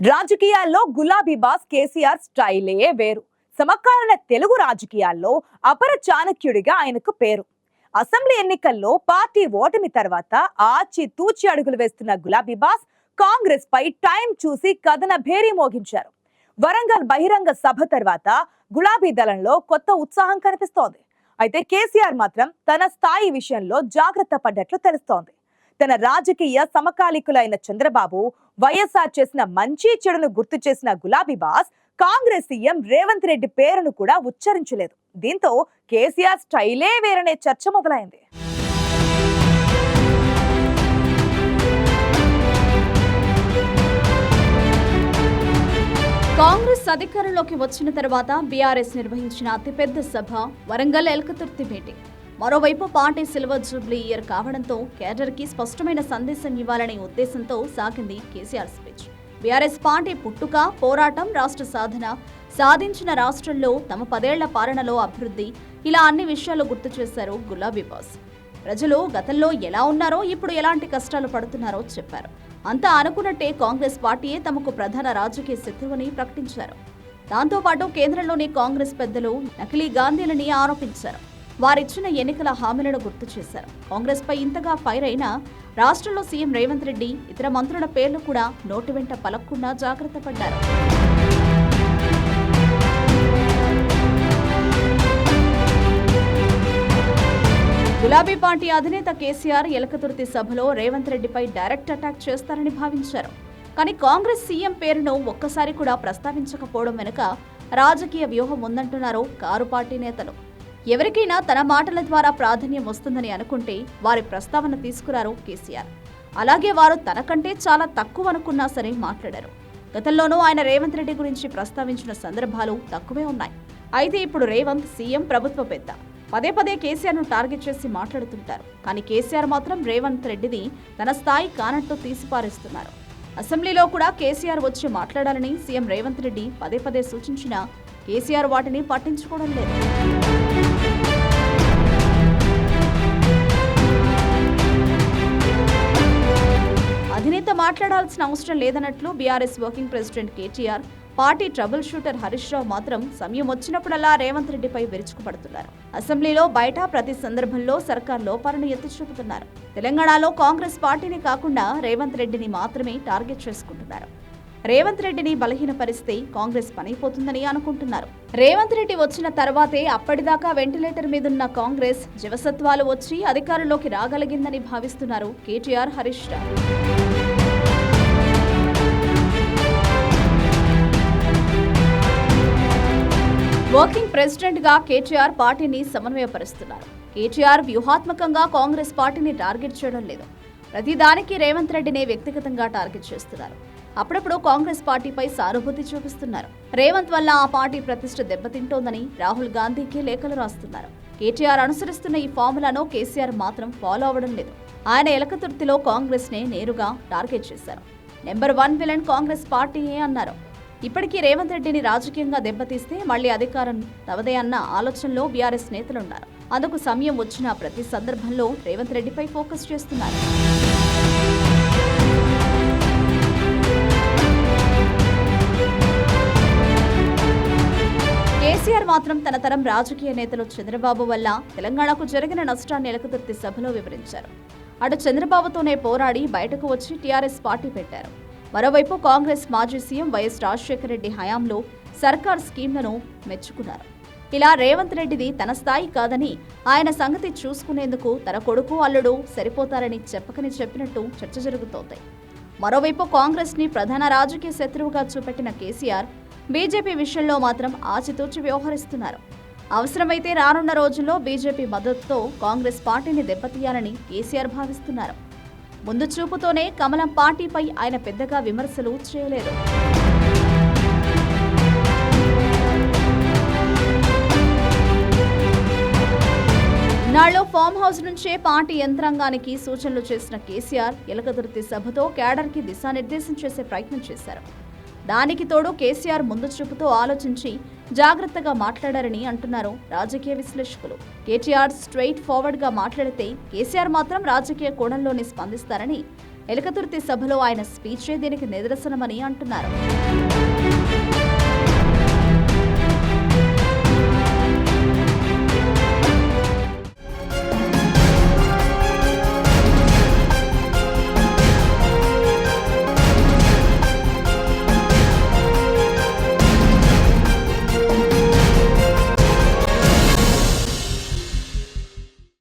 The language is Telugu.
రాజకీయాల్లో గులాబీ బాస్ కేసీఆర్ స్టైలే వేరు. సమకాలీన తెలుగు రాజకీయాల్లో అపర చాణక్యుడిగా ఆయనకు పేరు. అసెంబ్లీ ఎన్నికల్లో పార్టీ ఓటమి తర్వాత ఆచి తూచి అడుగులు వేస్తున్న గులాబీ బాస్ కాంగ్రెస్ పై టైం చూసి కథన భేరీ మోగించారు. వరంగల్ బహిరంగ సభ తర్వాత గులాబీ దళంలో కొత్త ఉత్సాహం కనిపిస్తోంది. అయితే కేసీఆర్ మాత్రం తన స్థాయి విషయంలో జాగ్రత్త పడ్డట్లు తెలుస్తోంది. తన రాజకీయ సమకాలీకులైన చంద్రబాబు, వైఎస్ఆర్ చేసిన మంచి చెడును గుర్తు చేసిన గులాబీ బాస్ కాంగ్రెస్ సీఎం రేవంత్ రెడ్డి పేరును కూడా ఉచ్చరించలేదు. దీంతో కేసీఆర్ స్టైలే వేరనే చర్చ మొదలైంది. కాంగ్రెస్ అధికారంలోకి వచ్చిన తర్వాత బీఆర్ఎస్ నిర్వహించిన అతిపెద్ద సభ వరంగల్ ఎల్కతుర్తి మీటింగ్. మరోవైపు పార్టీ సిల్వర్ జూబ్లీ ఇయర్ కావడంతో కేడర్కి స్పష్టమైన సందేశం ఇవ్వాలనే ఉద్దేశంతో సాగింది కేసీఆర్ స్పీచ్. బీఆర్ఎస్ పార్టీ పుట్టుక, పోరాటం, రాష్ట్ర సాధన, సాధించిన రాష్ట్రంలో తమ 10 ఏళ్ల పాలనలో అభివృద్ధి, ఇలా అన్ని విషయాలు గుర్తు చేశారు గులాబీ బాస్. ప్రజలు గతంలో ఎలా ఉన్నారో, ఇప్పుడు ఎలాంటి కష్టాలు పడుతున్నారో చెప్పారు. అంతా అనుకున్నట్టే కాంగ్రెస్ పార్టీయే తమకు ప్రధాన రాజకీయ శత్రువుని ప్రకటించారు. దాంతోపాటు కేంద్రంలోని కాంగ్రెస్ పెద్దలు నకిలీ గాంధీలని ఆరోపించారు. వారిచ్చిన ఎన్నికల హామీలను గుర్తు చేశారు. కాంగ్రెస్ పై ఇంతగా ఫైర్ అయినా రాష్ట్రంలో సీఎం రేవంత్ రెడ్డి, ఇతర మంత్రుల పేర్లు కూడా నోటి వెంట పలక్కుండా జాగ్రత్త పడ్డారు. గులాబీ పార్టీ అధినేత కేసీఆర్ ఎలకతుర్తి సభలో రేవంత్ రెడ్డిపై డైరెక్ట్ అటాక్ చేస్తారని భావించారు. కానీ కాంగ్రెస్ సీఎం పేరును ఒక్కసారి కూడా ప్రస్తావించకపోవడం వెనుక రాజకీయ వ్యూహం ఉందంటున్నారు కారు పార్టీ నేతలు. ఎవరికైనా తన మాటల ద్వారా ప్రాధాన్యం వస్తుందని అనుకుంటే వారి ప్రస్తావన తీసుకురారు కేసీఆర్. అలాగే వారు తనకంటే చాలా తక్కువ అనుకున్నా సరే మాట్లాడారు. గతంలోనూ ఆయన రేవంత్ రెడ్డి గురించి ప్రస్తావించిన సందర్భాలు తక్కువే ఉన్నాయి. అయితే ఇప్పుడు రేవంత్ సీఎం, ప్రభుత్వ పెద్ద, పదే పదే కేసీఆర్ను టార్గెట్ చేసి మాట్లాడుతుంటారు. కానీ కేసీఆర్ మాత్రం రేవంత్ రెడ్డిని తన స్థాయి కానట్టు తీసిపారేస్తున్నారు. అసెంబ్లీలో కూడా కేసీఆర్ వచ్చి మాట్లాడాలని సీఎం రేవంత్ రెడ్డి పదే పదే సూచించినా కేసీఆర్ వాటిని పట్టించుకోవడం లేదు. అధినేత మాట్లాడాల్సిన అవసరం లేదన్నట్లు BRS working president KTR, party trouble shooter Harish Rao మాత్రం సమయం వచ్చినప్పుడల్లా రేవంత్ రెడ్డిపై విరుచుకుపడుతున్నారు. అసెంబ్లీలో, బయట ప్రతి సందర్భంలో సర్కార్ లోపాలను ఎత్తి చూపుతున్నారు. తెలంగాణలో కాంగ్రెస్ పార్టీని కాకుండా రేవంత్ రెడ్డిని మాత్రమే టార్గెట్ చేసుకుంటున్నారు. రేవంత్ రెడ్డిని బలహీనపరిస్తే కాంగ్రెస్ పనైపోతుందని అనుకుంటున్నారు. రేవంత్ రెడ్డి వచ్చిన తర్వాతే అప్పటిదాకా వెంటిలేటర్ మీదున్న కాంగ్రెస్ జవసత్వాలు వచ్చి అధికారంలోకి రాగలిగిందని భావిస్తున్నారు కేటీఆర్, హరీష్ రావు. వర్కింగ్ ప్రెసిడెంట్ గా కేటీఆర్ పార్టీని సమన్వయపరుస్తున్నారు. కేటీఆర్ వ్యూహాత్మకంగా కాంగ్రెస్ పార్టీని టార్గెట్ చేయడం లేదు. ప్రతిదానికి రేవంత్ రెడ్డిని వ్యక్తిగతంగా టార్గెట్ చేస్తున్నారు. అప్పుడప్పుడు కాంగ్రెస్ పార్టీపై సానుభూతి చూపిస్తున్నారు. రేవంత్ వల్ల ఆ పార్టీ ప్రతిష్ఠ దెబ్బతింటోందని రాహుల్ గాంధీకి లేఖలు రాస్తున్నారు. కేటీఆర్ అనుసరిస్తున్న ఈ ఫార్ములాను కేసీఆర్ మాత్రం ఫాలో అవ్వడం లేదు. ఆయన ఎలకతుర్తిలో కాంగ్రెస్ నే నేరుగా టార్గెట్ చేశారు. నెంబర్ 1 విలన్ కాంగ్రెస్ పార్టీయే అన్నారు. ఇప్పటికీ రేవంత్ రెడ్డిని రాజకీయంగా దెబ్బతీస్తే మళ్లీ అధికారం తవదే అన్న ఆలోచనలో బీఆర్ఎస్ నేతలున్నారు. అందుకు సమయం వచ్చిన ప్రతి సందర్భంలో రేవంత్ రెడ్డిపై ఫోకస్ చేస్తున్నారు. కేసీఆర్ మాత్రం తన తరం రాజకీయ నేతలు చంద్రబాబు వల్ల తెలంగాణకు జరిగిన నష్టాన్ని ఎలకతుర్తి సభలో వివరించారు. అటు చంద్రబాబుతోనే పోరాడి బయటకు వచ్చి టీఆర్ఎస్ పార్టీ పెట్టారు. మరోవైపు కాంగ్రెస్ మాజీ సీఎం వైఎస్ రాజశేఖర రెడ్డి హయాంలో సర్కార్ స్కీమ్లను మెచ్చుకున్నారు. ఇలా రేవంత్ రెడ్డిది తన స్థాయి కాదని, ఆయన సంగతి చూసుకునేందుకు తన కొడుకు, అల్లుడు సరిపోతారని చెప్పకని చెప్పినట్టు చర్చ జరుగుతోంది. మరోవైపు కాంగ్రెస్ ని ప్రధాన రాజకీయ శత్రువుగా చూపెట్టిన కేసీఆర్ బీజేపీ విషయంలో మాత్రం ఆచితూచి వ్యవహరిస్తున్నారు. అవసరమైతే రానున్న రోజుల్లో బీజేపీ మద్దతుతో కాంగ్రెస్ పార్టీని దెబ్బతీయాలని కేసీఆర్ భావిస్తున్నారు. ముందు చూపుతోనే కమలం పార్టీపై ఆయన పెద్దగా విమర్శలు చేయలేదు. ఇన్నాళ్లు ఫామ్ హౌస్ నుంచే పార్టీ యంత్రాంగానికి సూచనలు చేసిన కేసీఆర్ ఎలకతుర్తి సభతో కేడర్కి దిశానిర్దేశం చేసే ప్రయత్నం చేశారు. దానికి తోడు కేసీఆర్ ముందు చూపుతో ఆలోచించి జాగ్రత్తగా మాట్లాడారని అంటున్నారు రాజకీయ విశ్లేషకులు. కేటీఆర్ స్ట్రెయిట్ ఫార్వర్డ్ గా మాట్లాడితే కేసీఆర్ మాత్రం రాజకీయ కోణంలోనే స్పందిస్తారని, ఎలకతుర్తి సభలో ఆయన స్పీచే దీనికి నిదర్శనమని అంటున్నారు.